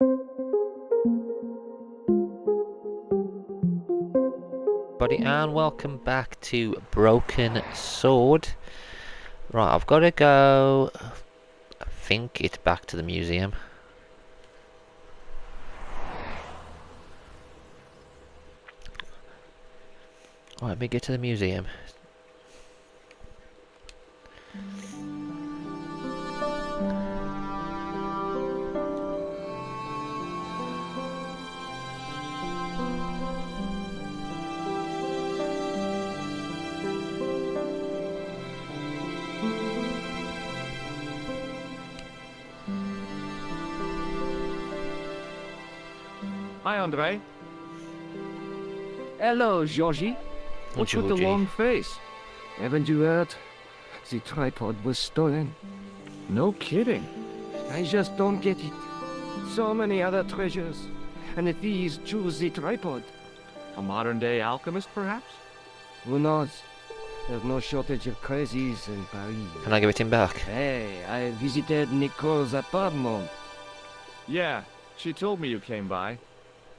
Everybody, and welcome back to Broken Sword. Right, I've got to go. I think it's back to the museum. Right, let me get to the museum. Hi, Andre. Hello, Georgie. What's with the Georgie? long face? Haven't you heard? The tripod was stolen. No kidding. I just don't get it. So many other treasures, and the thieves choose the tripod. A modern-day alchemist, perhaps? Who knows? There's no shortage of crazies in Paris. Can I give it him back? Hey, I visited Nicole's apartment. Yeah, she told me you came by.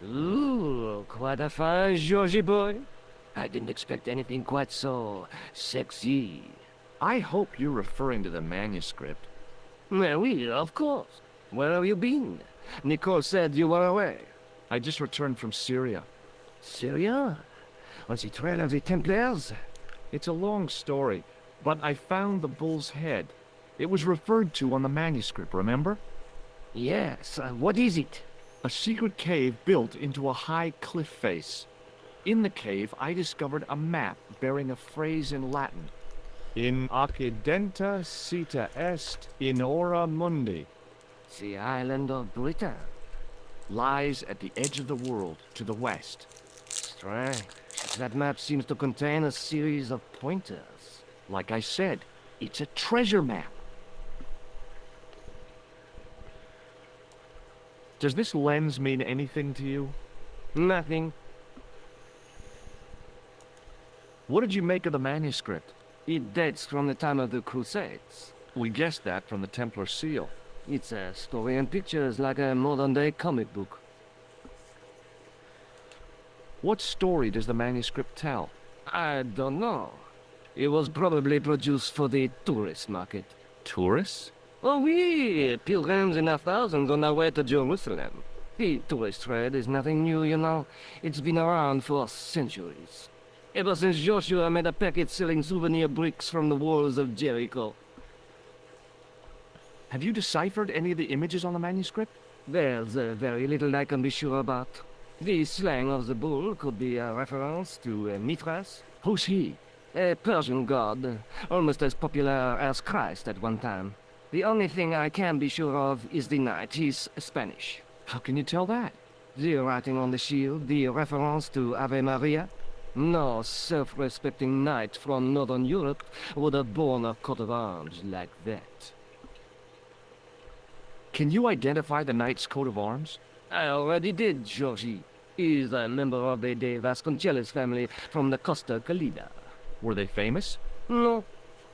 Ooh, quite a fine Georgie boy. I didn't expect anything quite so sexy. I hope you're referring to the manuscript. Well, of course. Where have you been? Nicole said you were away. I just returned from Syria. Syria? On the trail of the Templars? It's a long story, but I found the bull's head. It was referred to on the manuscript, remember? Yes, what is it? A secret cave built into a high cliff face. In the cave, I discovered a map bearing a phrase in Latin. In accidenta sita est in ora mundi. The island of Britain. Lies at the edge of the world, to the west. Strange. That map seems to contain a series of pointers. Like I said, it's a treasure map. Does this lens mean anything to you? Nothing. What did you make of the manuscript? It dates from the time of the Crusades. We guessed that from the Templar seal. It's a story and pictures like a modern-day comic book. What story does the manuscript tell? I don't know. It was probably produced for the tourist market. Tourists? Oh, oui, pilgrims in their thousands on their way to Jerusalem. The tourist trade is nothing new, you know. It's been around for centuries. Ever since Joshua made a packet selling souvenir bricks from the walls of Jericho. Have you deciphered any of the images on the manuscript? There's very little I can be sure about. The slang of the bull could be a reference to Mithras. Who's he? A Persian god, almost as popular as Christ at one time. The only thing I can be sure of is the knight. He's Spanish. How can you tell that? The writing on the shield, the reference to Ave Maria. No self-respecting knight from Northern Europe would have borne a coat of arms like that. Can you identify the knight's coat of arms? I already did, Georgie. He's a member of the De Vasconcelos family from the Costa Calida. Were they famous? No.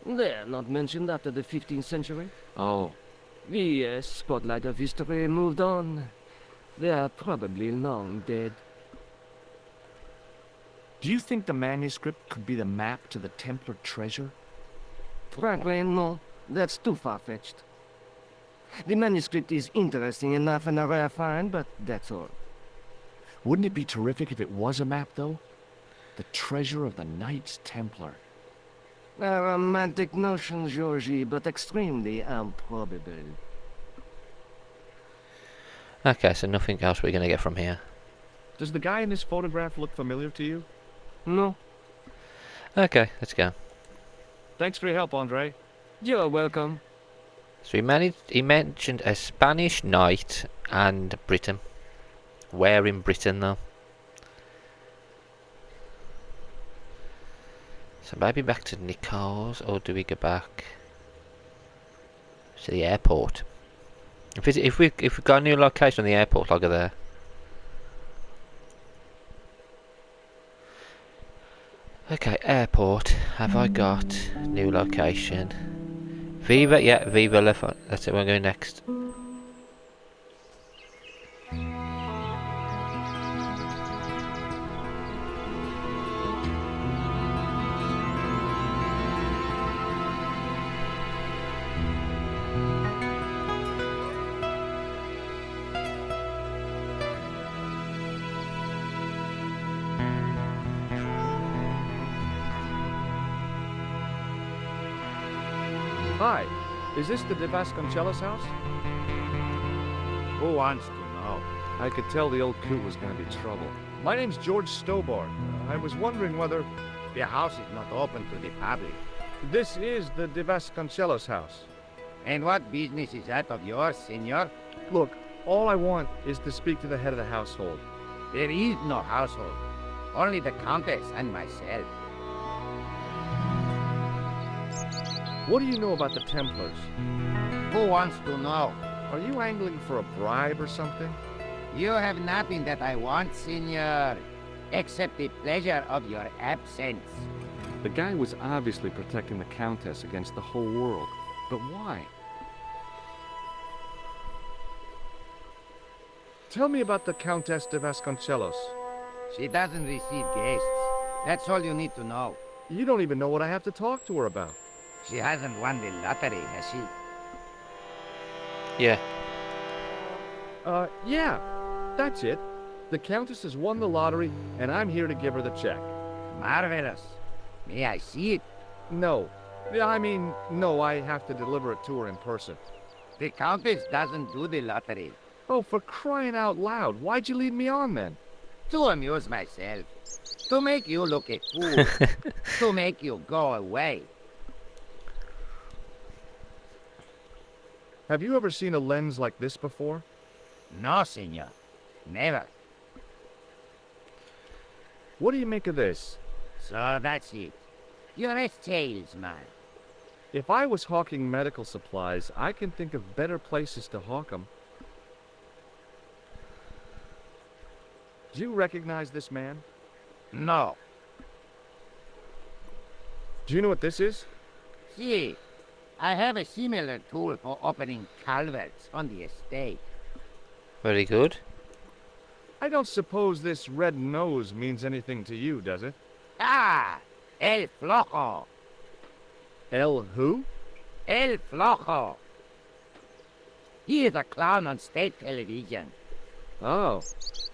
They're not mentioned after the 15th century. Oh. The spotlight of history moved on. They're probably long dead. Do you think the manuscript could be the map to the Templar treasure? Frankly, no. That's too far-fetched. The manuscript is interesting enough and a rare find, but that's all. Wouldn't it be terrific if it was a map, though? The treasure of the Knights Templar. A romantic notion, Georgie, but extremely improbable. Okay, so nothing else we're gonna get from here. Does the guy in this photograph look familiar to you? No. Okay, let's go. Thanks for your help, Andre. You're welcome. So he mentioned a Spanish knight and Britain. Where in Britain, though? So maybe back to Nicole's, or do we go back to the airport? If we've got a new location on the airport, I'll go there. Okay, airport. Have I got new location? Viva, yeah, Viva. That's it. We're going next. Hi, is this the De Vasconcellos house? Who wants to know? I could tell the old coot was going to be trouble. My name's George Stobart. I was wondering whether... The house is not open to the public. This is the De Vasconcellos house. And what business is that of yours, senor? Look, all I want is to speak to the head of the household. There is no household. Only the Countess and myself. What do you know about the Templars? Who wants to know? Are you angling for a bribe or something? You have nothing that I want, senor, except the pleasure of your absence. The guy was obviously protecting the Countess against the whole world. But why? Tell me about the Countess de Vasconcellos. She doesn't receive guests. That's all you need to know. You don't even know what I have to talk to her about. She hasn't won the lottery, has she? Yeah. Yeah. That's it. The Countess has won the lottery, and I'm here to give her the check. Marvelous. May I see it? No. I mean, no, I have to deliver it to her in person. The Countess doesn't do the lottery. Oh, for crying out loud, why'd you lead me on then? To amuse myself. To make you look a fool. To make you go away. Have you ever seen a lens like this before? No, senor. Never. What do you make of this? So that's it. You're a salesman. If I was hawking medical supplies, I can think of better places to hawk them. Do you recognize this man? No. Do you know what this is? See, I have a similar tool for opening culverts on the estate. Very good. I don't suppose this red nose means anything to you, does it? Ah, El Flojo. El who? El Flojo. He is a clown on state television. Oh,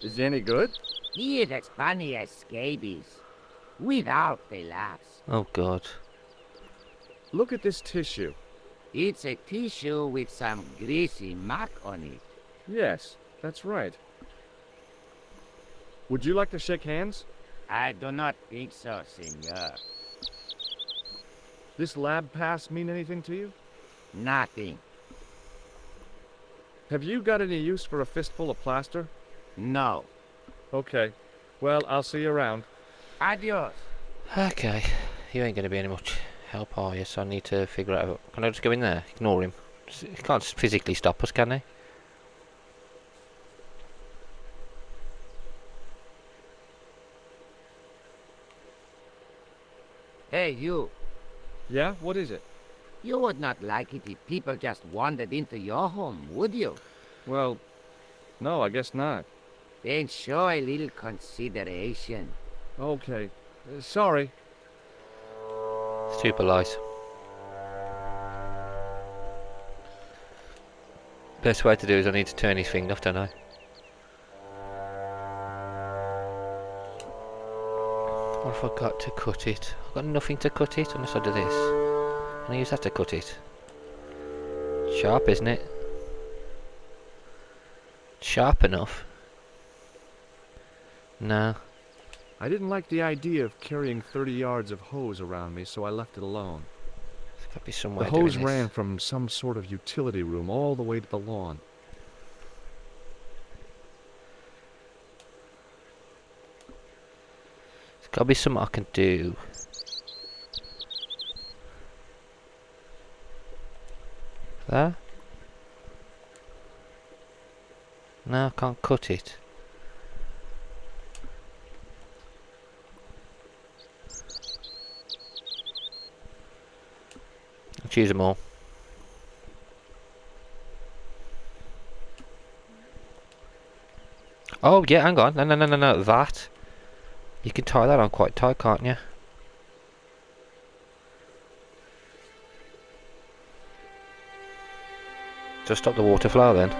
is he any good? He is as funny as scabies, without the laughs. Oh god. Look at this tissue. It's a tissue with some greasy muck on it. Yes, that's right. Would you like to shake hands? I do not think so, senor. This lab pass mean anything to you? Nothing. Have you got any use for a fistful of plaster? No. Okay. Well, I'll see you around. Adios. Okay. You ain't going to be any much help, are you? So I need to figure out... Can I just go in there? Ignore him. He can't physically stop us, can he? Hey, you. Yeah? What is it? You would not like it if people just wandered into your home, would you? Well, no, I guess not. Then show a little consideration. Okay. Sorry. It's too polite. Best way to do is I need to turn his thing off, don't I? What have I got to cut it? I've got nothing to cut it unless I do this. And I use that to cut it. Sharp, isn't it? Sharp enough. No. I didn't like the idea of carrying 30 yards of hose around me, so I left it alone. There's got to be some The way of hose doing this. ran from some sort of utility room all the way to the lawn. There's got to be something I can do. There? No, I can't cut it. Let's use them all. Oh yeah, hang on. No. That. You can tie that on quite tight, can't you? Just stop the water flow then.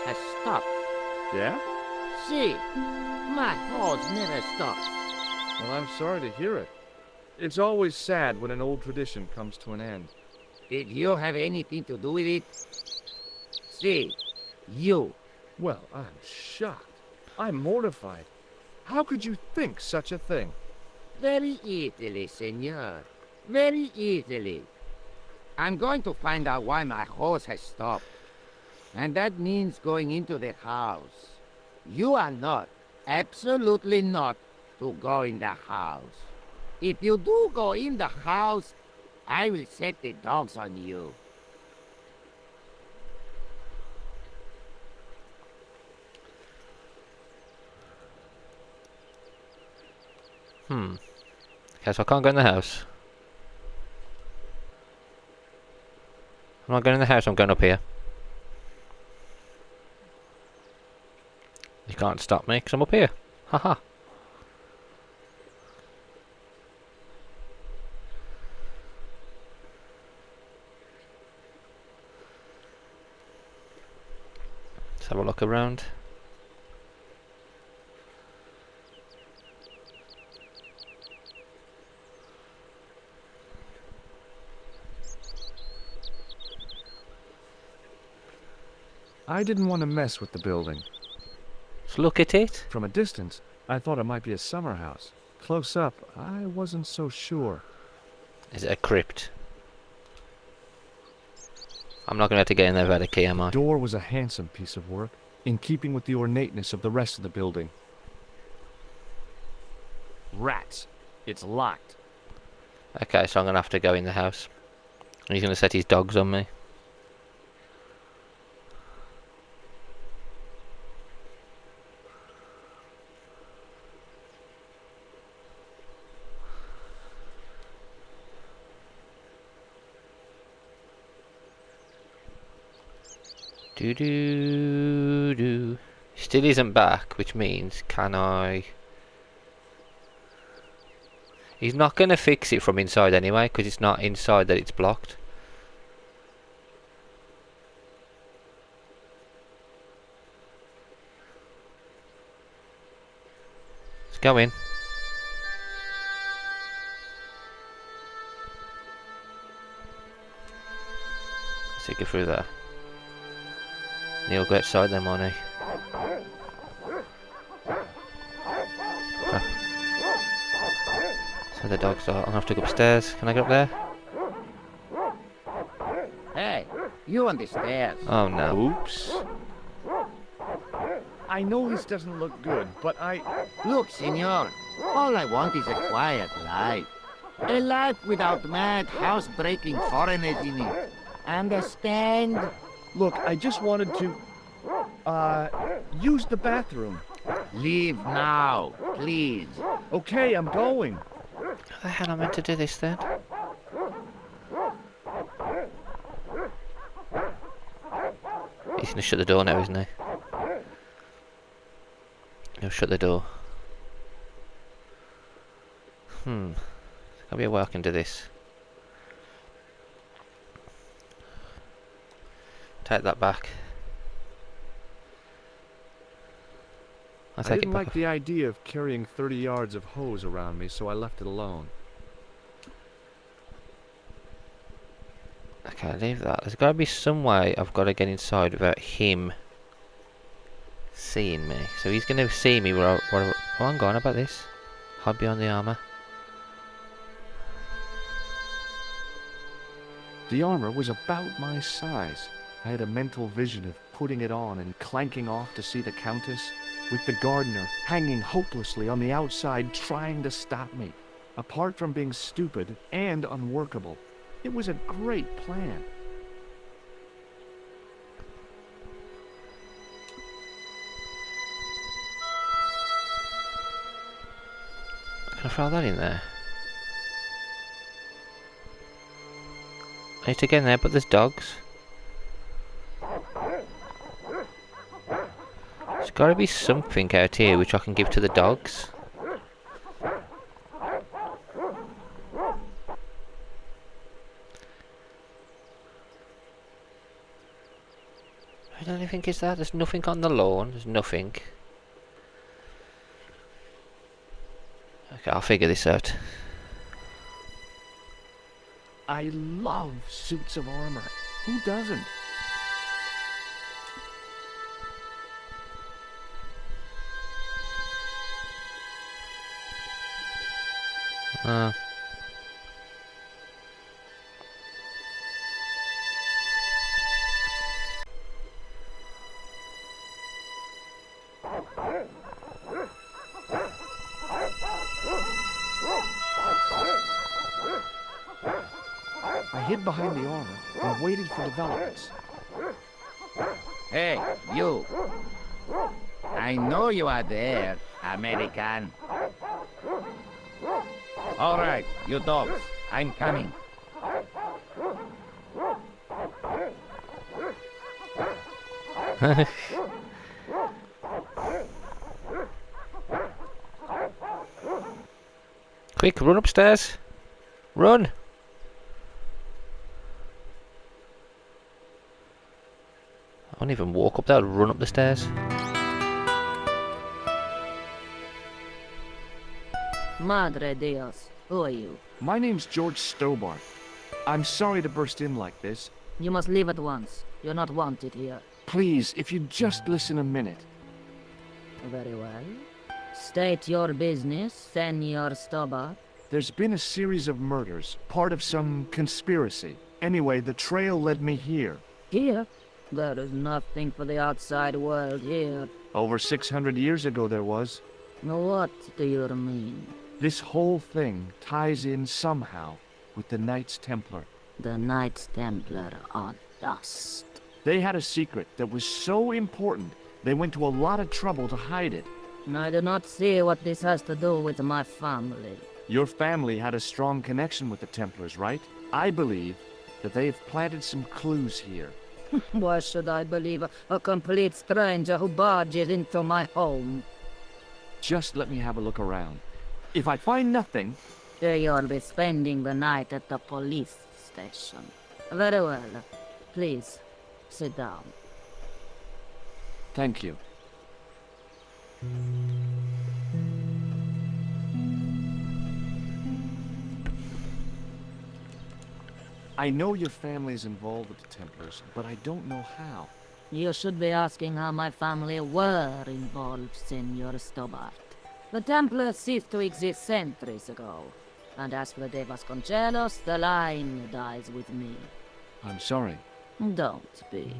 has stopped. Yeah? See, my horse never stops. Well, I'm sorry to hear it. It's always sad when an old tradition comes to an end. Did you have anything to do with it? See, you. Well, I'm shocked. I'm mortified. How could you think such a thing? Very easily, senor. Very easily. I'm going to find out why my horse has stopped. And that means going into the house. You are not, absolutely not, to go in the house. If you do go in the house, I will set the dogs on you. Okay, so I can't go in the house. I'm not going in the house, I'm going up here. You can't stop me because I'm up here. Haha. Let's have a look around. I didn't want to mess with the building. Let's look at it. From a distance, I thought it might be a summer house. Close up, I wasn't so sure. Is it a crypt? I'm not going to have to get in there without a key, am I? The door was a handsome piece of work, in keeping with the ornateness of the rest of the building. Rats. It's locked. Okay, so I'm going to have to go in the house. And he's going to set his dogs on me. Do do do. Still isn't back, which means can I? He's not going to fix it from inside anyway, because it's not inside that it's blocked. Let's go in. Let's take it through there. He'll go outside then, won't he? Crap. So the dogs are. I'm gonna have to go upstairs. Can I go up there? Hey, you on the stairs. Oh no. Oops. I know this doesn't look good, but Look, senor, all I want is a quiet life. A life without mad, house-breaking foreigners in it. Understand? Look, I just wanted to, use the bathroom. Leave now, please. Okay, I'm going. How the hell am I meant to do this then? He's gonna shut the door now, isn't he? He'll shut the door. There's gotta be a way I can do this. Take that back. I'll I take it didn't back. like the idea of carrying 30 yards of hose around me, so I left it alone. Okay, leave that. There's gotta be some way I've gotta get inside without him seeing me. So he's gonna see me where oh, hang on about this. Hide behind the armour. The armor was about my size. I had a mental vision of putting it on and clanking off to see the Countess, with the gardener hanging hopelessly on the outside trying to stop me. Apart from being stupid and unworkable, it was a great plan. Can I throw that in there? I need to get in there, but there's dogs. There's gotta be something out here which I can give to the dogs. I don't even anything, is there? There's nothing on the lawn. There's nothing. Okay, I'll figure this out. I love suits of armor. Who doesn't? Uh, I hid behind the armor and waited for developments. Hey, you. I know you are there, American. All right, you dogs. I'm coming. Quick, run upstairs. Run. I won't even walk up there. I'll run up the stairs. Madre Dios, who are you? My name's George Stobart. I'm sorry to burst in like this. You must leave at once. You're not wanted here. Please, if you'd just listen a minute. Very well. State your business, Senor Stobart. There's been a series of murders, part of some conspiracy. Anyway, the trail led me here. Here? There is nothing for the outside world here. Over 600 years ago there was. What do you mean? This whole thing ties in somehow with the Knights Templar. The Knights Templar are dust. They had a secret that was so important, they went to a lot of trouble to hide it. I do not see what this has to do with my family. Your family had a strong connection with the Templars, right? I believe that they have planted some clues here. Why should I believe a complete stranger who barges into my home? Just let me have a look around. If I find nothing... You'll be spending the night at the police station. Very well. Please, sit down. Thank you. I know your family is involved with the Templars, but I don't know how. You should be asking how my family were involved, Senor Stobart. The Templars ceased to exist centuries ago. And as for the Vasconcelos, the line dies with me. I'm sorry. Don't be.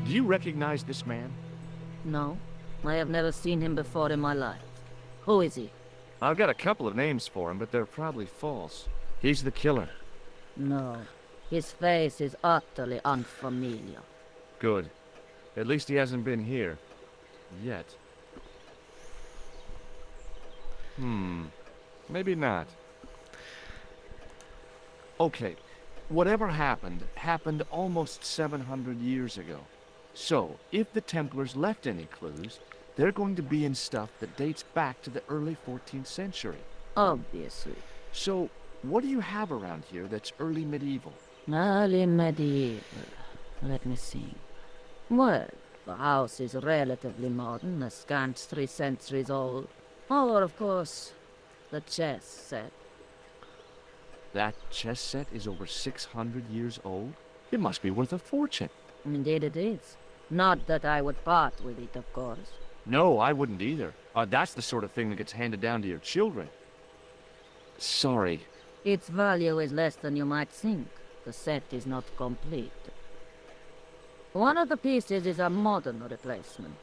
Do you recognize this man? No, I have never seen him before in my life. Who is he? I've got a couple of names for him, but they're probably false. He's the killer. No, his face is utterly unfamiliar. Good. At least he hasn't been here. Yet. Maybe not. Okay. Whatever happened, happened almost 700 years ago. So, if the Templars left any clues, they're going to be in stuff that dates back to the early 14th century. Obviously. So, what do you have around here that's early medieval? Early medieval. Let me see. Well, the house is relatively modern, a scant 3 centuries old. Or, of course, the chess set. That chess set is over 600 years old? It must be worth a fortune. Indeed it is. Not that I would part with it, of course. No, I wouldn't either. That's the sort of thing that gets handed down to your children. Sorry. Its value is less than you might think. The set is not complete. One of the pieces is a modern replacement.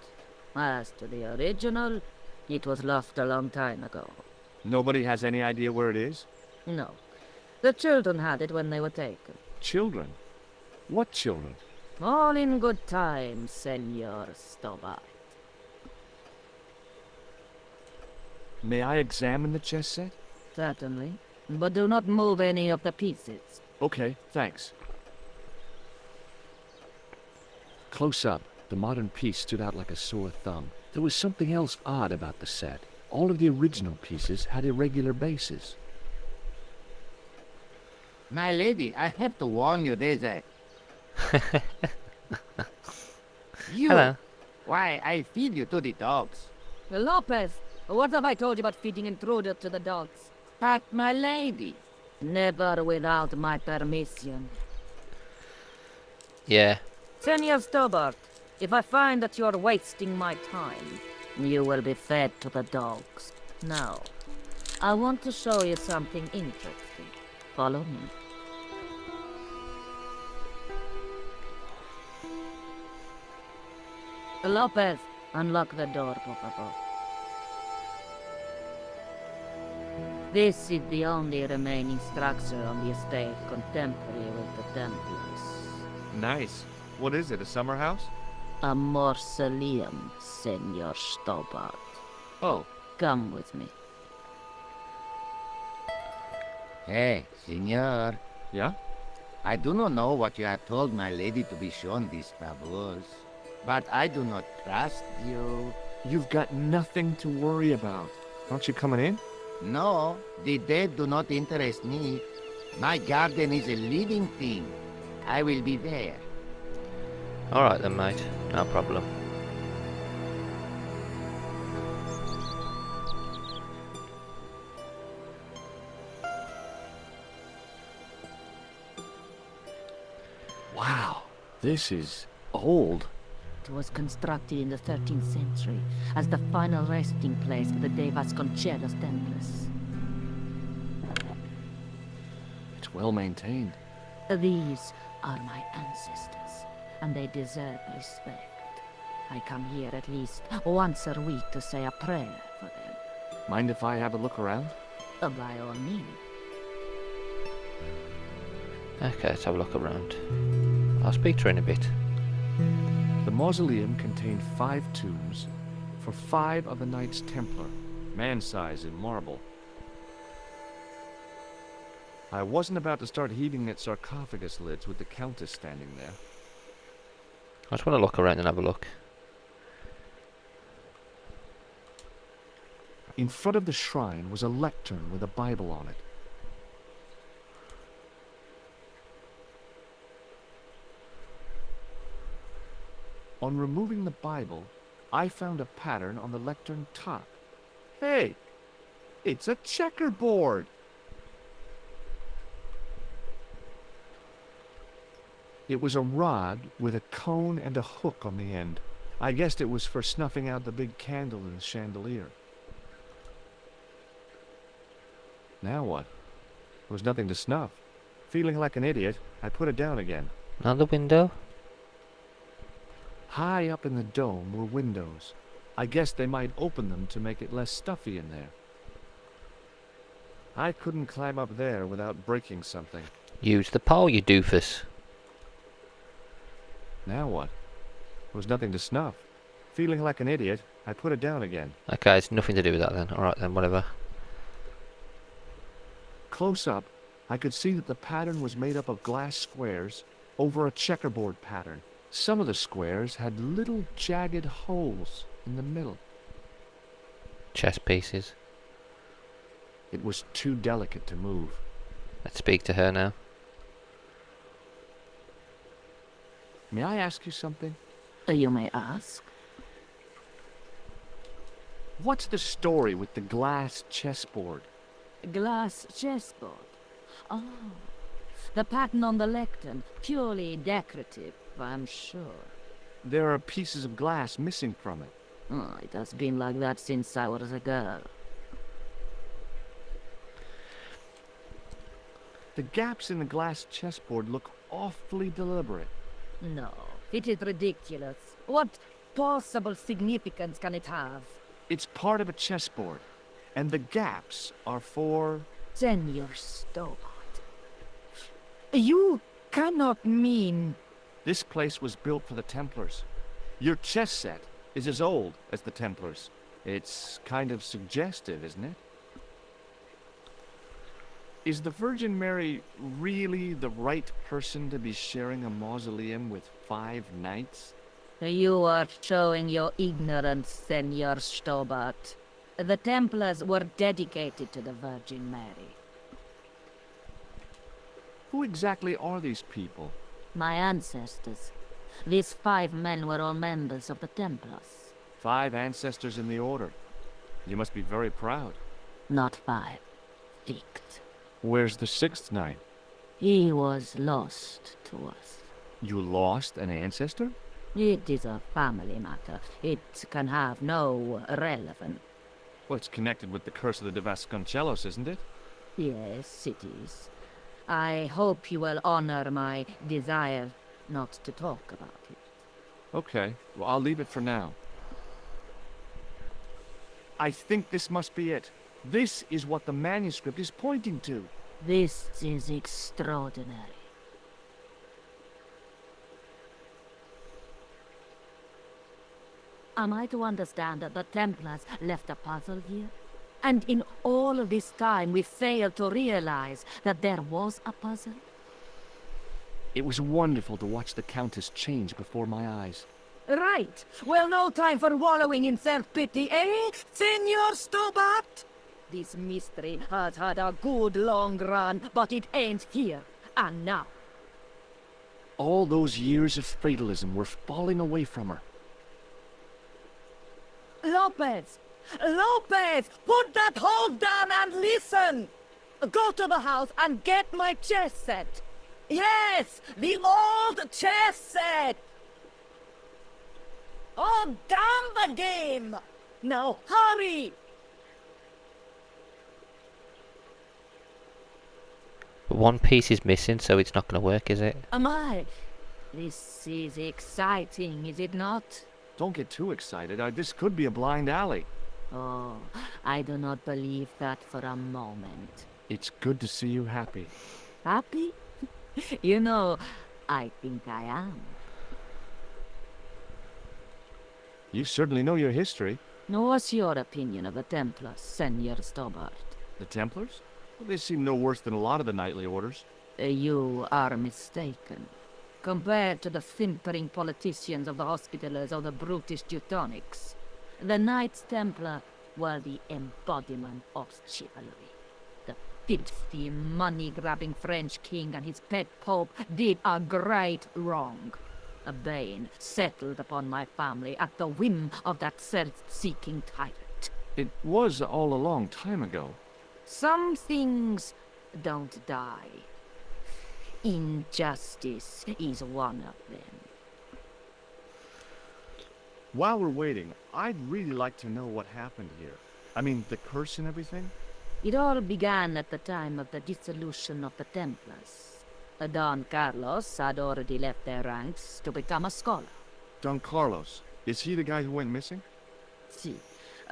As to the original, it was lost a long time ago. Nobody has any idea where it is? No. The children had it when they were taken. Children? What children? All in good time, Senor Stobart. May I examine the chess set? Certainly. But do not move any of the pieces. Okay, thanks. Close up, the modern piece stood out like a sore thumb. There was something else odd about the set. All of the original pieces had irregular bases. My lady, I have to warn you, there's a You! Hello. Why, I feed you to the dogs. Lopez, what have I told you about feeding intruder to the dogs? But my lady. Never without my permission. Yeah. Senor Stobart, if I find that you're wasting my time, you will be fed to the dogs. Now, I want to show you something interesting. Follow me. Lopez, unlock the door, por favor. This is the only remaining structure on the estate contemporary with the Templars. Nice. What is it, a summer house? A mausoleum, Senor Stobart. Oh, Come with me. Hey, senor. yeah? I do not know what you have told my lady to be shown these taboos, but I do not trust you. You've got nothing to worry about. Aren't you coming in? No, the dead do not interest me. My garden is a living thing. I will be there. Alright then, mate. No problem. Wow, this is old. It was constructed in the 13th century as the final resting place for the De Vasconcelos Templars. It's well maintained. These are my ancestors, and they deserve respect. I come here at least once a week to say a prayer for them. Mind if I have a look around? By all means. Okay, let's have a look around. I'll speak to her in a bit. The mausoleum contained 5 tombs for 5 of the Knights Templar, man-size in marble. I wasn't about to start heaving at sarcophagus lids with the Countess standing there. I just want to look around and have a look. In front of the shrine was a lectern with a Bible on it. On removing the Bible, I found a pattern on the lectern top. Hey, it's a checkerboard! It was a rod with a cone and a hook on the end. I guessed it was for snuffing out the big candle in the chandelier. Now what? There was nothing to snuff. Feeling like an idiot, I put it down again. Another window? High up in the dome were windows. I guessed they might open them to make it less stuffy in there. I couldn't climb up there without breaking something. Use the pole, you doofus. Now what? There was nothing to snuff. Feeling like an idiot, I put it down again. Okay, it's nothing to do with that then. Alright then, whatever. Close up, I could see that the pattern was made up of glass squares over a checkerboard pattern. Some of the squares had little jagged holes in the middle. Chess pieces. It was too delicate to move. Let's speak to her now. May I ask you something? You may ask. What's the story with the glass chessboard? Glass chessboard. Oh, the pattern on the lectern. Purely decorative, I'm sure. There are pieces of glass missing from it. Oh, it has been like that since I was a girl. The gaps in the glass chessboard look awfully deliberate. No, it is ridiculous. What possible significance can it have? It's part of a chessboard, and the gaps are for... Senor Stobart. You cannot mean... This place was built for the Templars. Your chess set is as old as the Templars. It's kind of suggestive, isn't it? Is the Virgin Mary really the right person to be sharing a mausoleum with 5 knights? You are showing your ignorance, Senor Stobart. The Templars were dedicated to the Virgin Mary. Who exactly are these people? My ancestors. These 5 men were all members of the Templars. 5 ancestors in the order. You must be very proud. Not 5. 6. Where's the 6th knight? He was lost to us. You lost an ancestor? It is a family matter. It can have no relevance. Well, it's connected with the curse of the De Vasconcelos, isn't it? Yes, it is. I hope you will honor my desire not to talk about it. Okay, well, I'll leave it for now. I think this must be it. This is what the manuscript is pointing to. This is extraordinary. Am I to understand that the Templars left a puzzle here? And in all of this time we failed to realize that there was a puzzle? It was wonderful to watch the Countess change before my eyes. Right. Well, no time for wallowing in self-pity, eh, Senor Stobart? This mystery has had a good long run, but it ends here and now. All those years of fatalism were falling away from her. Lopez! Lopez! Put that hoe down and listen! Go to the house and get my chess set. Yes! The old chess set! Oh, damn the game! Now hurry! One piece is missing, so it's not going to work, is it? Am I? This is exciting, is it not? Don't get too excited. This could be a blind alley. Oh, I do not believe that for a moment. It's good to see you happy. Happy? You know, I think I am. You certainly know your history. What's your opinion of the Templars, Senor Stobart? The Templars? Well, they seem no worse than a lot of the knightly orders. You are mistaken. Compared to the simpering politicians of the Hospitallers or the brutish Teutonics, the Knights Templar were the embodiment of chivalry. The filthy, money-grabbing French king and his pet pope did a great wrong. A bane settled upon my family at the whim of that self-seeking tyrant. It was all a long time ago. Some things don't die. Injustice is one of them. While we're waiting, I'd really like to know what happened here. I mean, the curse and everything? It all began at the time of the dissolution of the Templars. Don Carlos had already left their ranks to become a scholar. Don Carlos. Is he the guy who went missing? See,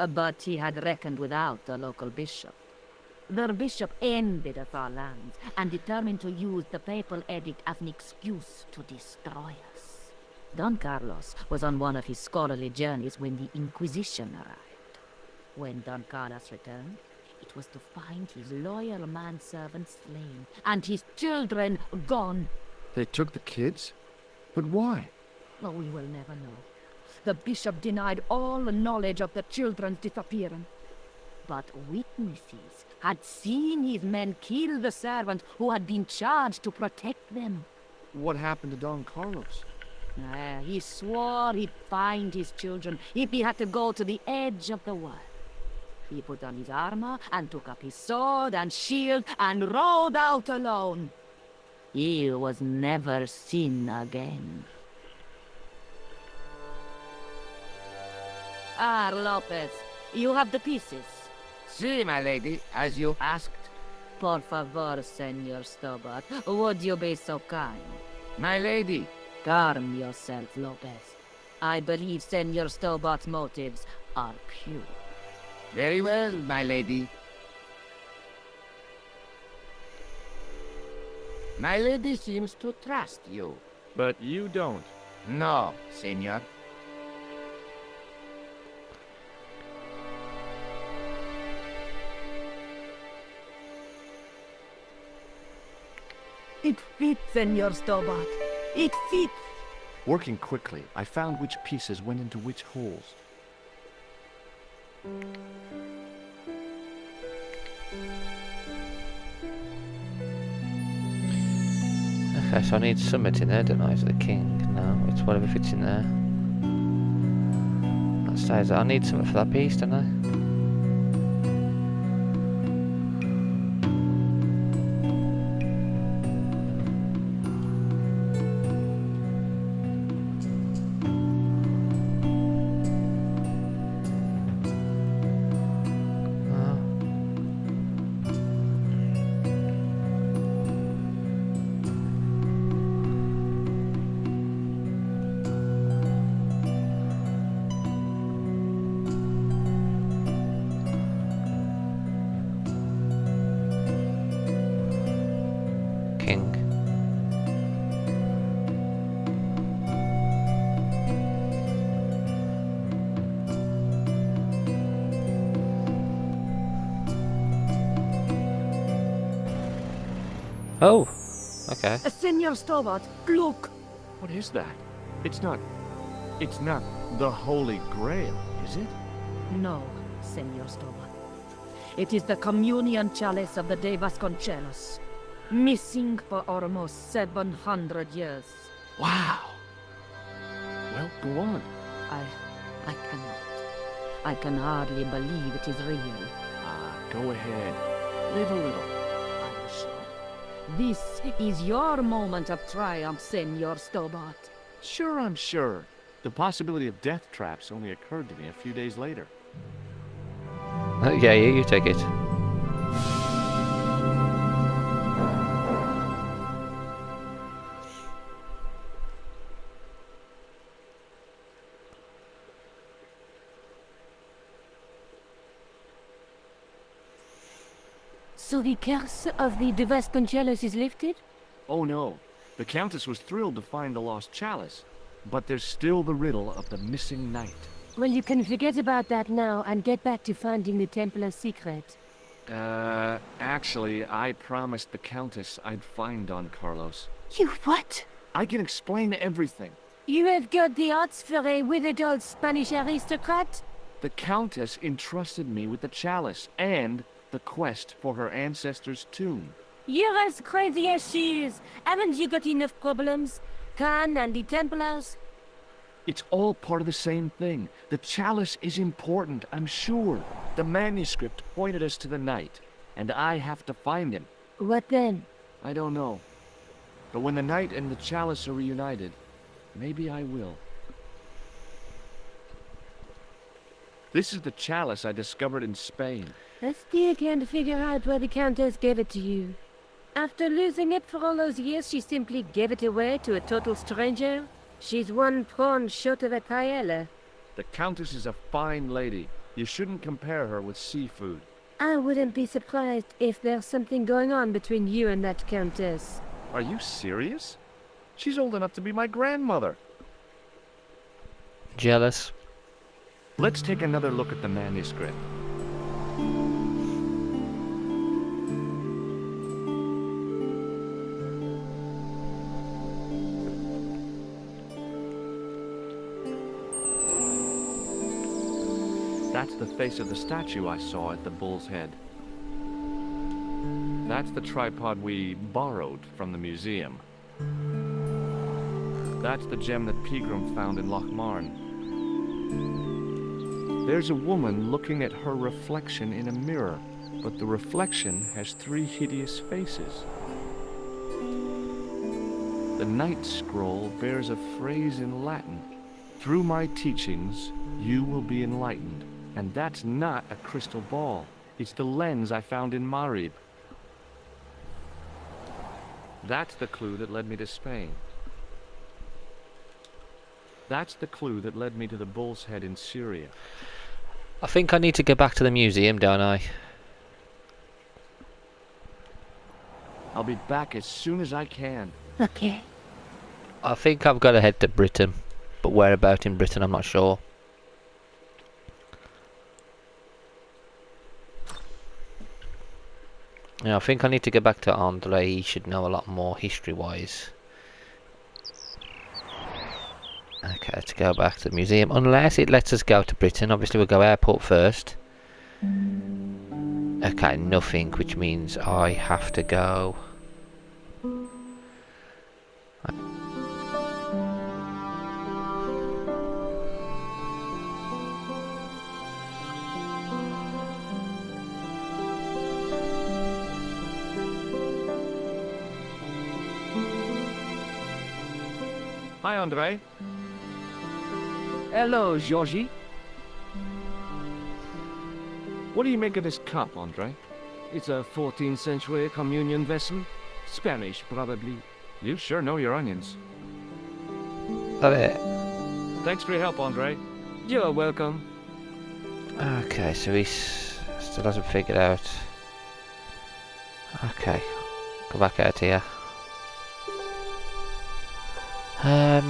but he had reckoned without the local bishop. The bishop envied of our lands and determined to use the papal edict as an excuse to destroy us. Don Carlos was on one of his scholarly journeys when the Inquisition arrived. When Don Carlos returned, it was to find his loyal manservant slain and his children gone. They took the kids? But why? Oh, we will never know. The bishop denied all knowledge of the children's disappearance. But witnesses had seen his men kill the servant who had been charged to protect them. What happened to Don Carlos? He swore he'd find his children if he had to go to the edge of the world. He put on his armor and took up his sword and shield and rode out alone. He was never seen again. Ah, Lopez, you have the pieces. Si, my lady, as you asked. Por favor, Senor Stobart, would you be so kind? My lady. Calm yourself, Lopez. I believe Senor Stobart's motives are pure. Very well, my lady. My lady seems to trust you. But you don't. No, senor. It fits, Senor Stobart. It fits. Working quickly, I found which pieces went into which holes. Okay, so I need Summit in there, don't I? Is it the King? No, it's whatever fits in there. That stays. I need something for that piece, don't I? King. Oh, okay. Senor Stobart, look! What is that? It's not the Holy Grail, is it? No, Senor Stobart. It is the communion chalice of the De Vasconcelos. Missing for almost 700 years. Wow. Well, go on. I cannot. I can hardly believe it is real. Go ahead. Live a little. I'm sure. This is your moment of triumph, Senor Stobart. Sure, I'm sure. The possibility of death traps only occurred to me a few days later. Yeah, you take it. So the curse of the De Vasconcelos is lifted? Oh no. The Countess was thrilled to find the lost chalice. But there's still the riddle of the missing knight. Well, you can forget about that now and get back to finding the Templars' secret. Actually, I promised the Countess I'd find Don Carlos. You what? I can explain everything. You have got the odds for a withered old Spanish aristocrat? The Countess entrusted me with the chalice and the quest for her ancestor's tomb. You're as crazy as she is. Haven't you got enough problems? Khan and the Templars? It's all part of the same thing. The chalice is important, I'm sure. The manuscript pointed us to the knight, and I have to find him. What then? I don't know. But when the knight and the chalice are reunited, maybe I will. This is the chalice I discovered in Spain. I still can't figure out why the Countess gave it to you. After losing it for all those years, she simply gave it away to a total stranger? She's one prawn short of a paella. The Countess is a fine lady. You shouldn't compare her with seafood. I wouldn't be surprised if there's something going on between you and that Countess. Are you serious? She's old enough to be my grandmother. Jealous. Let's take another look at the manuscript. That's the face of the statue I saw at the Bull's Head. That's the tripod we borrowed from the museum. That's the gem that Pegram found in Lochmarn. There's a woman looking at her reflection in a mirror, but the reflection has 3 hideous faces. The Knight Scroll bears a phrase in Latin. Through my teachings, you will be enlightened. And that's not a crystal ball. It's the lens I found in Marib. That's the clue that led me to Spain. That's the clue that led me to the Bull's Head in Syria. I think I need to go back to the museum, don't I? I'll be back as soon as I can. Okay. I think I've got to head to Britain, but whereabout in Britain I'm not sure. Yeah, I think I need to go back to Andre. He should know a lot more history-wise. Okay, let's go back to the museum. Unless it lets us go to Britain. Obviously we'll go airport first. Okay, nothing, which means I have to go Hi, Andre. Hello, Georgie. What do you make of this cup, Andre? It's a 14th century communion vessel. Spanish, probably. You sure know your onions. That it? Thanks for your help, Andre. You're welcome. Okay, so he still hasn't figured out. Okay, go back out here.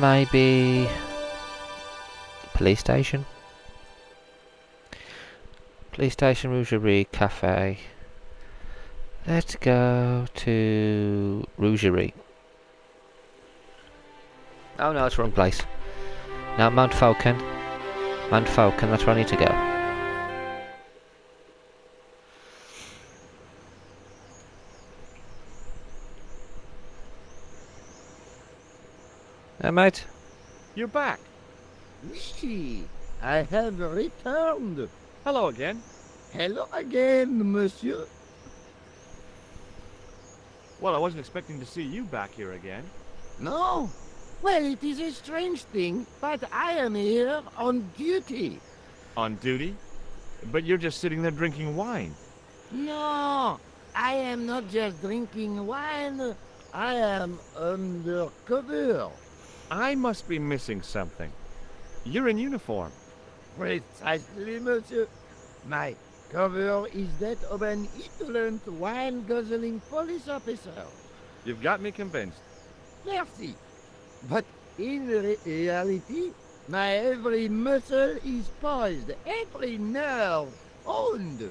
Maybe police station. Police station, Rougerie, cafe. Let's go to Rougerie. Oh no, it's the wrong place. Now Mount Falcon. Mount Falcon, that's where I need to go. Hey mate. You're back. Oui, I have returned. Hello again. Hello again, monsieur. Well, I wasn't expecting to see you back here again. No? Well, it is a strange thing, but I am here on duty. On duty? But you're just sitting there drinking wine. No, I am not just drinking wine. I am undercover. I must be missing something. You're in uniform. Precisely, monsieur. My cover is that of an indolent wine-guzzling police officer. You've got me convinced. Merci. But in reality, my every muscle is poised, every nerve owned.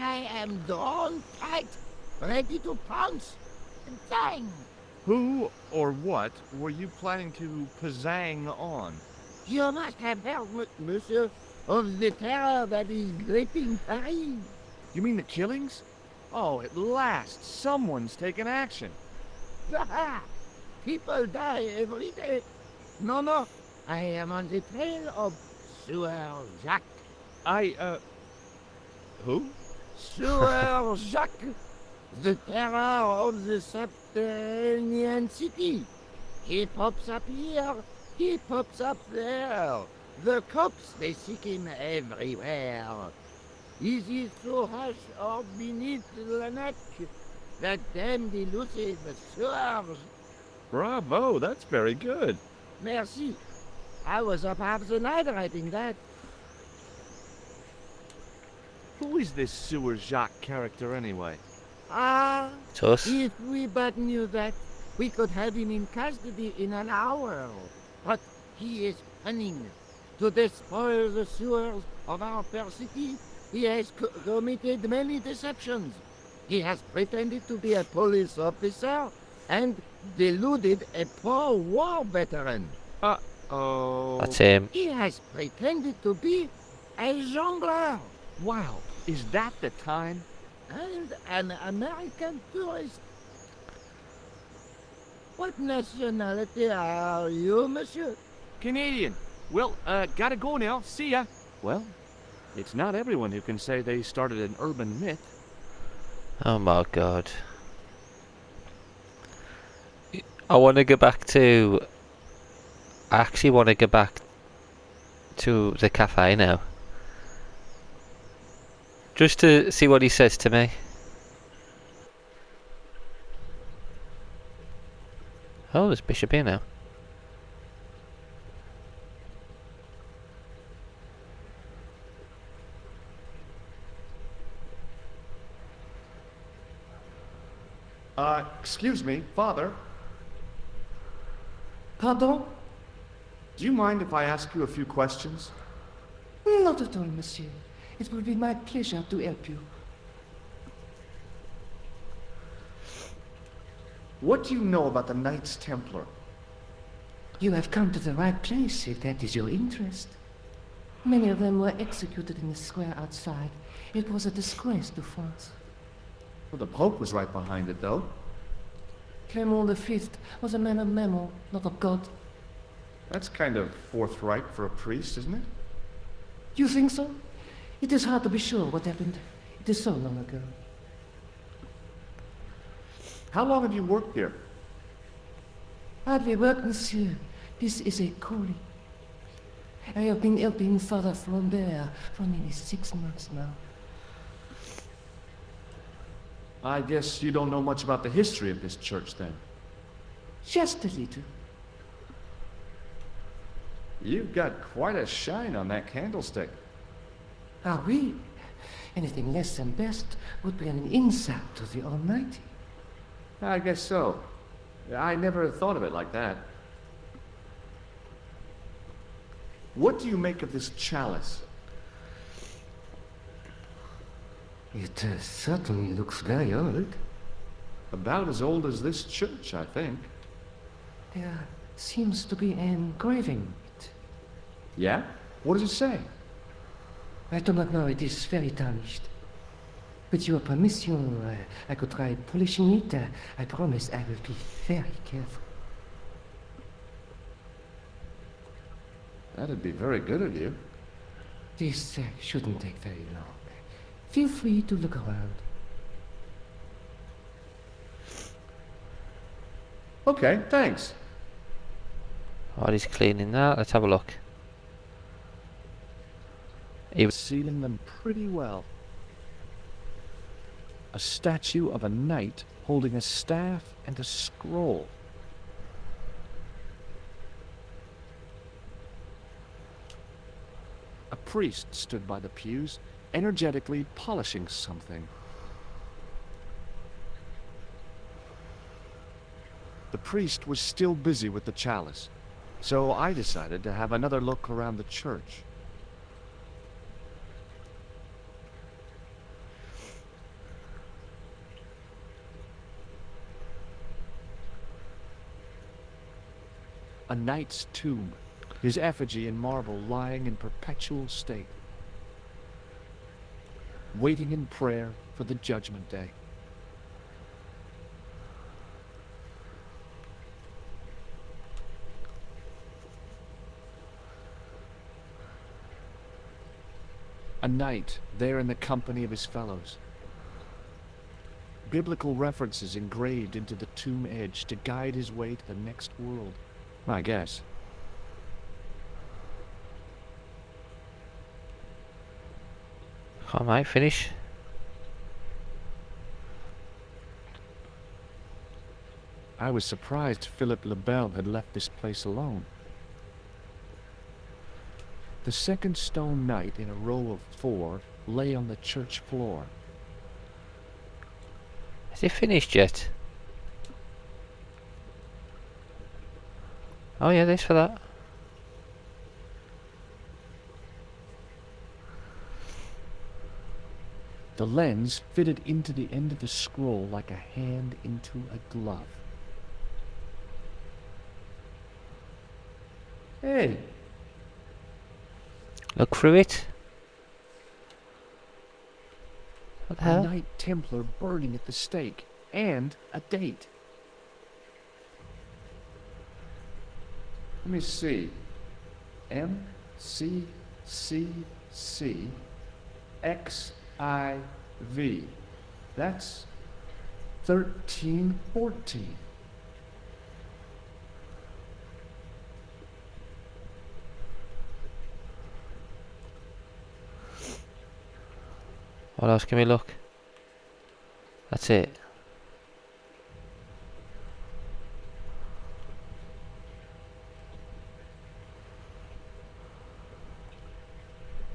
I am drawn tight, ready to pounce. Bang! Who or what were you planning to pizzang on? You must have heard, monsieur, of the terror that is gripping Paris. You mean the killings? Oh, at last, someone's taken action. People die every day. No, I am on the trail of Sewer Jacques. Who? Sewer Jacques, the terror of the subterranean city. He pops up here, he pops up there. The cops, they seek him everywhere. Is he so hush or beneath the neck? That damned elusive Sewer. Bravo, that's very good. Merci. I was up half the night writing that. Who is this Sewer Jacques character anyway? Ah, It's us. if we but knew that, we could have him in custody in an hour. But he is cunning. To despoil the sewers of our fair city, he has committed many deceptions. He has pretended to be a police officer and deluded a poor war veteran. Uh-oh. That's him. He has pretended to be a jongleur Wow, is that the time? and an American tourist. What nationality are you, monsieur? Canadian. Well, gotta go now. See ya. Well, it's not everyone who can say they started an urban myth. Oh my god. I want to go back to... I actually want to go back to the cafe now. Just to see what he says to me. Oh, there's Bishop here now. Excuse me, Father. Pardon? Do you mind if I ask you a few questions? Not at all, monsieur. It will be my pleasure to help you. What do you know about the Knights Templar? You have come to the right place, if that is your interest. Many of them were executed in the square outside. It was a disgrace to France. Well, the Pope was right behind it, though. Clement V was a man of memo, not of God. That's kind of forthright for a priest, isn't it? You think so? It is hard to be sure what happened. It is so long ago. How long have you worked here? Hardly work, monsieur. This is a calling. I have been helping Father Flaubert for nearly 6 months now. I guess you don't know much about the history of this church, then. Just a little. You've got quite a shine on that candlestick. Ah, oui. Anything less than best would be an insult to the Almighty. I guess so. I never thought of it like that. What do you make of this chalice? It certainly looks very old. About as old as this church, I think. There seems to be an engraving on it. Yeah? What does it say? I do not know, it is very tarnished. With your permission, I could try polishing it. I promise I will be very careful. That'd be very good of you. This shouldn't take very long. Feel free to look around. Okay, thanks. While he's cleaning that, let's have a look. He was Sealing them pretty well. A statue of a knight holding a staff and a scroll. A priest stood by the pews, energetically polishing something. The priest was still busy with the chalice, so I decided to have another look around the church. A knight's tomb, his effigy in marble lying in perpetual state, waiting in prayer for the judgment day. A knight there in the company of his fellows. Biblical references engraved into the tomb edge to guide his way to the next world, I guess. Come on, mate, finish. I was surprised Philip le Bel had left this place alone. The second stone knight in a row of 4 lay on the church floor. Is it finished yet? Oh yeah, thanks for that. The lens fitted into the end of the scroll like a hand into a glove. Hey, Look through it. What the A hell? Knight Templar burning at the stake, and a date. Let me see. MCCC That's 1314. What else can we look? That's it.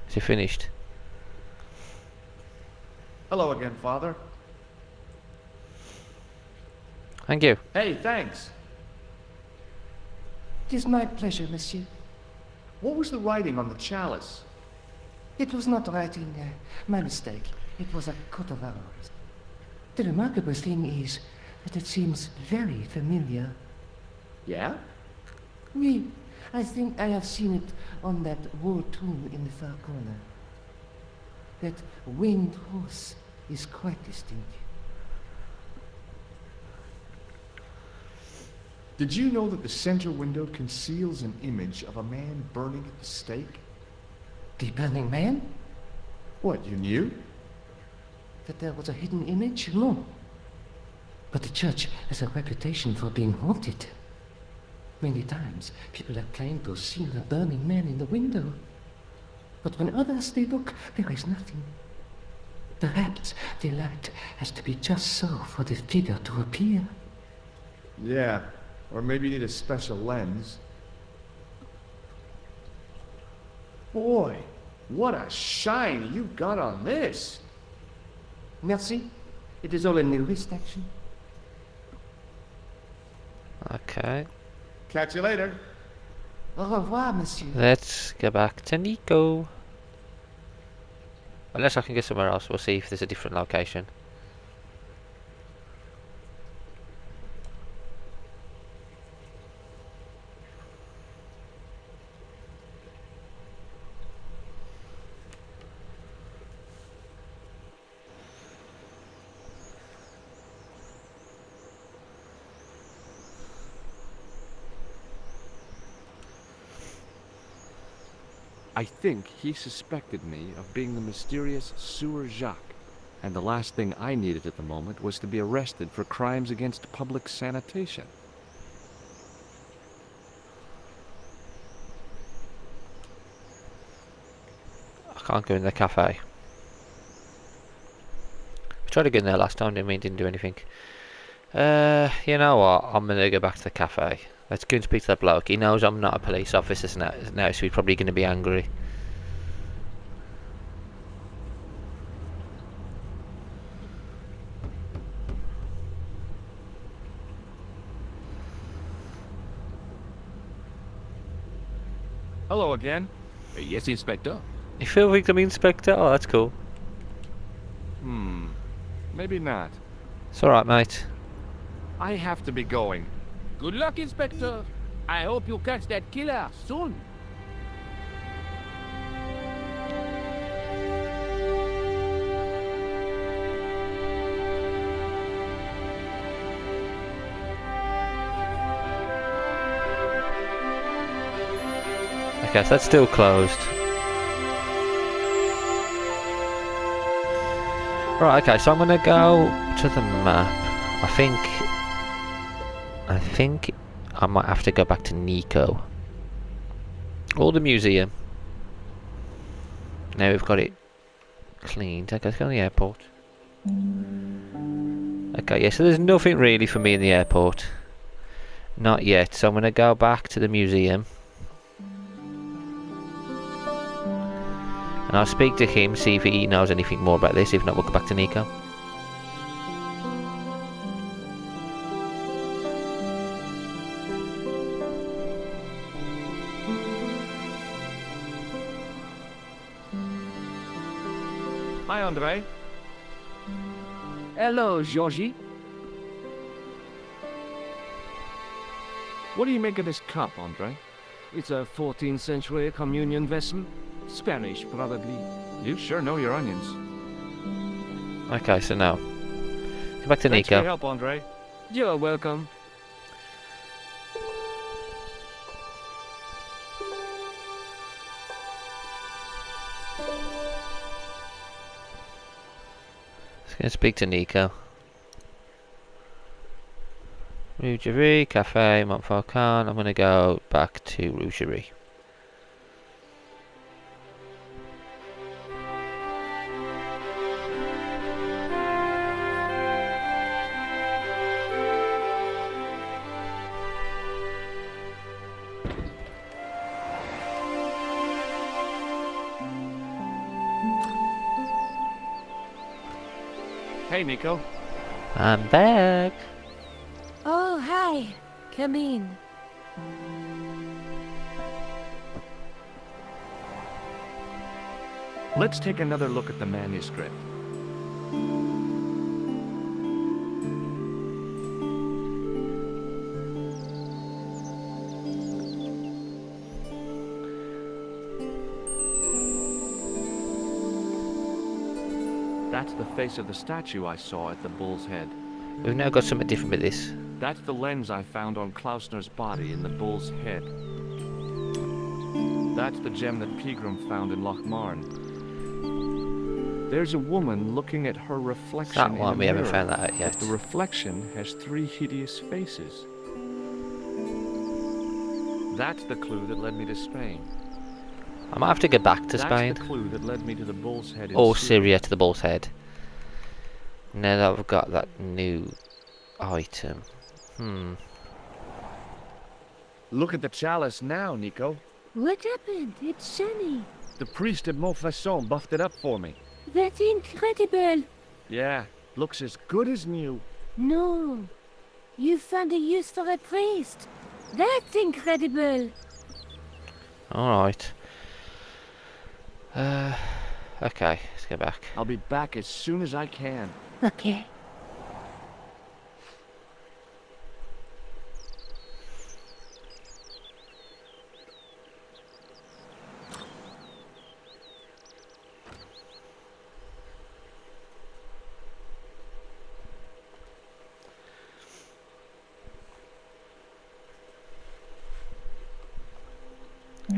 Is it finished? Hello again, Father. Thank you. Hey, thanks. it is my pleasure, monsieur. What was the writing on the chalice? It was not writing, my mistake. It was a coat of arms. The remarkable thing is that it seems very familiar. Yeah? Oui, I think I have seen it on that war tomb in the far corner. That winged horse is quite distinct. Did you know that the center window conceals an image of a man burning at the stake? The Burning Man? What, you knew? That there was a hidden image? No. But the church has a reputation for being haunted. Many times, people have claimed to have seen a burning man in the window. But when others they look, there is nothing. Perhaps the light has to be just so for the figure to appear. Yeah, or maybe you need a special lens. Boy, what a shine you got on this! Merci. It is all in the wrist action. Okay. Catch you later. Au revoir, monsieur. Let's go back to Nico. Unless I can get somewhere else, we'll see if there's a different location. I think he suspected me of being the mysterious Sewer Jacques, and the last thing I needed at the moment was to be arrested for crimes against public sanitation. I can't go in the cafe. I tried to get in there last time, didn't do anything. You know what? I'm gonna go back to the cafe. Let's go and speak to that bloke. He knows I'm not a police officer now, so he's probably going to be angry. Hello again. Yes, Inspector. You feel like I'm Inspector? Oh, that's cool. Maybe not. It's alright, mate. I have to be going. Good luck, Inspector. I hope you catch that killer soon. Okay, so that's still closed. Right, okay, so I'm gonna go to the map. I think I might have to go back to Nico. Or the museum. Now we've got it cleaned. Okay, let's go to the airport. Okay, yeah, so there's nothing really for me in the airport. Not yet, so I'm gonna go back to the museum. And I'll speak to him, see if he knows anything more about this. If not, we'll go back to Nico. Hi, Andre. Hello, Georgie. What do you make of this cup, Andre? It's a 14th century communion vessel. Spanish, probably. You sure know your onions. Okay, so now. Go back to Thanks for your Nico. help, Andre. You're welcome. Just gonna speak to Nico. Rougerie, Cafe, Montfaucon. I'm gonna go back to Rougerie. Hey, Nico. I'm back. Oh, hi. Come in. Let's take another look at the manuscript. That's the face of the statue I saw at the bull's head. We've now got something different with this. That's the lens I found on Klausner's body in the bull's head. That's the gem that Pegram found in Lochmarn. There's a woman looking at her reflection That in one, a we haven't mirror, found that out yet. but the reflection has 3 hideous faces. That's the clue that led me to Spain. I might have to go back to Spain. That's the clue that led me to the Bull's Head in Or Syria to the Bull's Head. Now that I've got that new item. Look at the chalice now, Nico. What happened? It's shiny. The priest at Montfaucon buffed it up for me. That's incredible. Yeah, looks as good as new. No. You found a use for a priest. That's incredible. Alright. Okay, let's go back. I'll be back as soon as I can. Okay.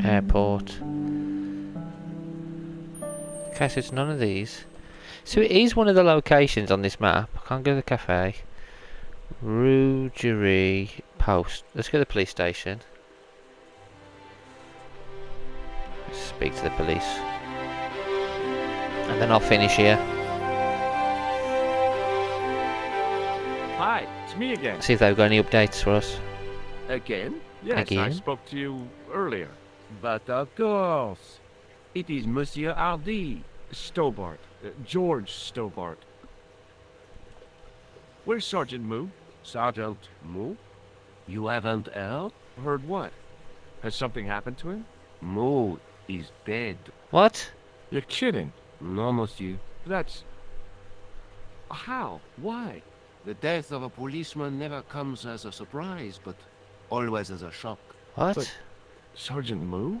Airport. Okay, so it's none of these. So it is one of the locations on this map. I can't go to the cafe. Rougerie Post. Let's go to the police station. Let's speak to the police. And then I'll finish here. Hi, it's me again. See if they've got any updates for us. Again? Yes, I Again? spoke to you earlier. But of course, it is Monsieur Hardy. Stobart. George Stobart. Where's Sergeant Moo? Sergeant Moo? You haven't heard? Heard what? Has something happened to him? Moo is dead. What? You're kidding. No, monsieur. That's... How? Why? The death of a policeman never comes as a surprise, but always as a shock. What? But- Sergeant Moo?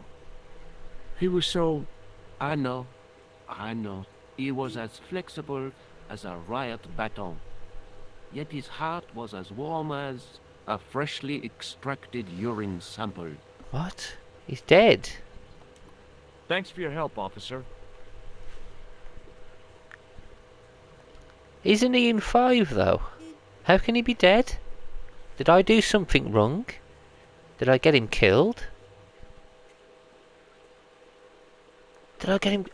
He was so... I know. He was as flexible as a riot baton. Yet his heart was as warm as a freshly extracted urine sample. What? He's dead. Thanks for your help, officer. Isn't he in 5 though? How can he be dead? Did I do something wrong? Did I get him killed? Did I get him...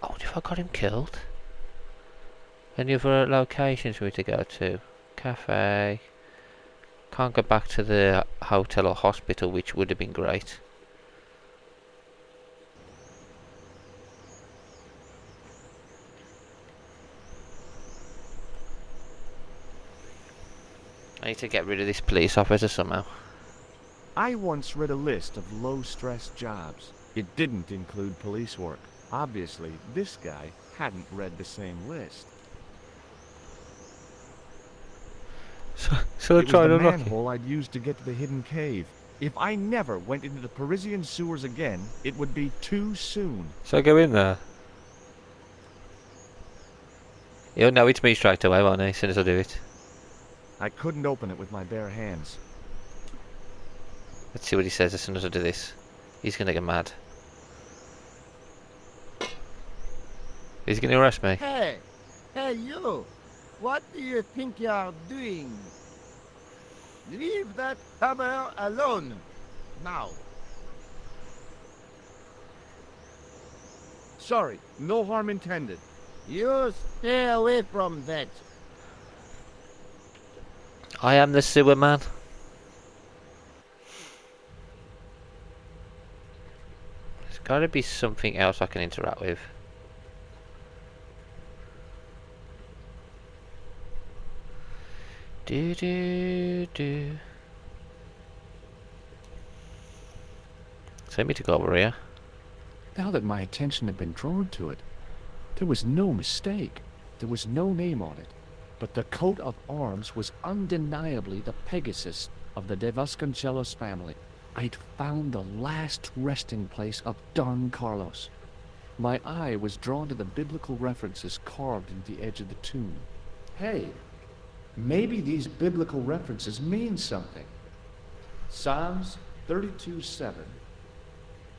I wonder if I got him killed. Any other locations for me to go to? Cafe. Can't go back to the hotel or hospital, which would have been great. I need to get rid of this police officer somehow. I once read a list of low-stress jobs. It didn't include police work. Obviously, this guy hadn't read the same list. So It was the manhole I'd used to get to the hidden cave. If I never went into the Parisian sewers again, it would be too soon. So go in there. He'll know it's me straight away, won't he, as soon as I do it. I couldn't open it with my bare hands. Let's see what he says as soon as I do this. He's gonna get mad. He's gonna arrest me. Hey! Hey, you! What do you think you are doing? Leave that hammer alone! Now! Sorry, no harm intended. You stay away from that! I am the sewer man. There's gotta be something else I can interact with. Do do do. Send me to go over here. Now that my attention had been drawn to it, there was no mistake. There was no name on it. But the coat of arms was undeniably the Pegasus of the De Vasconcelos family. I'd found the last resting place of Don Carlos. My eye was drawn to the biblical references carved into the edge of the tomb. Hey, maybe these biblical references mean something. Psalms 32:7,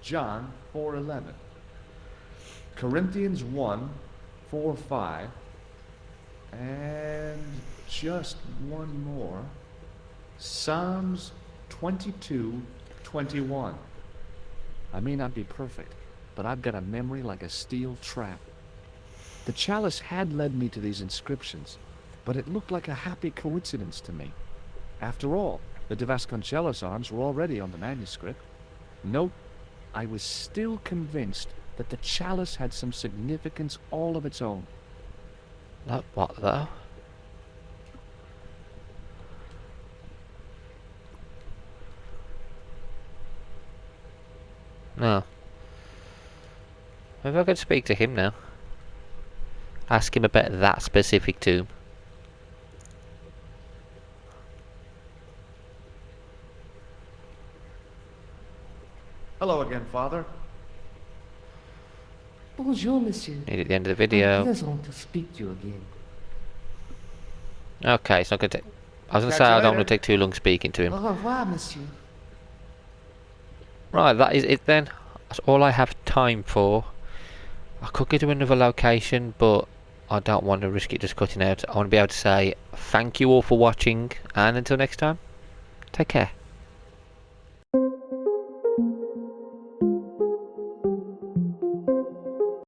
John 4:11, Corinthians 1:4-5, and just one more. Psalms 2221. I may not be perfect, but I've got a memory like a steel trap. The chalice had led me to these inscriptions, but it looked like a happy coincidence to me. After all, the De Vasconcelos arms were already on the manuscript. Note, I was still convinced that the chalice had some significance all of its own. Like what though? No. Maybe I could speak to him now. Ask him about that specific tomb. Hello again, Father. Bonjour, monsieur. Near at the end of the video. Pleasant to speak to you again. Okay, it's not going to take... I was going to Catch say you I don't want later. to take too long speaking to him. Au revoir, monsieur. Right, that is it then. That's all I have time for. I could go to another location, but I don't want to risk it just cutting out. I want to be able to say thank you all for watching, and until next time, take care.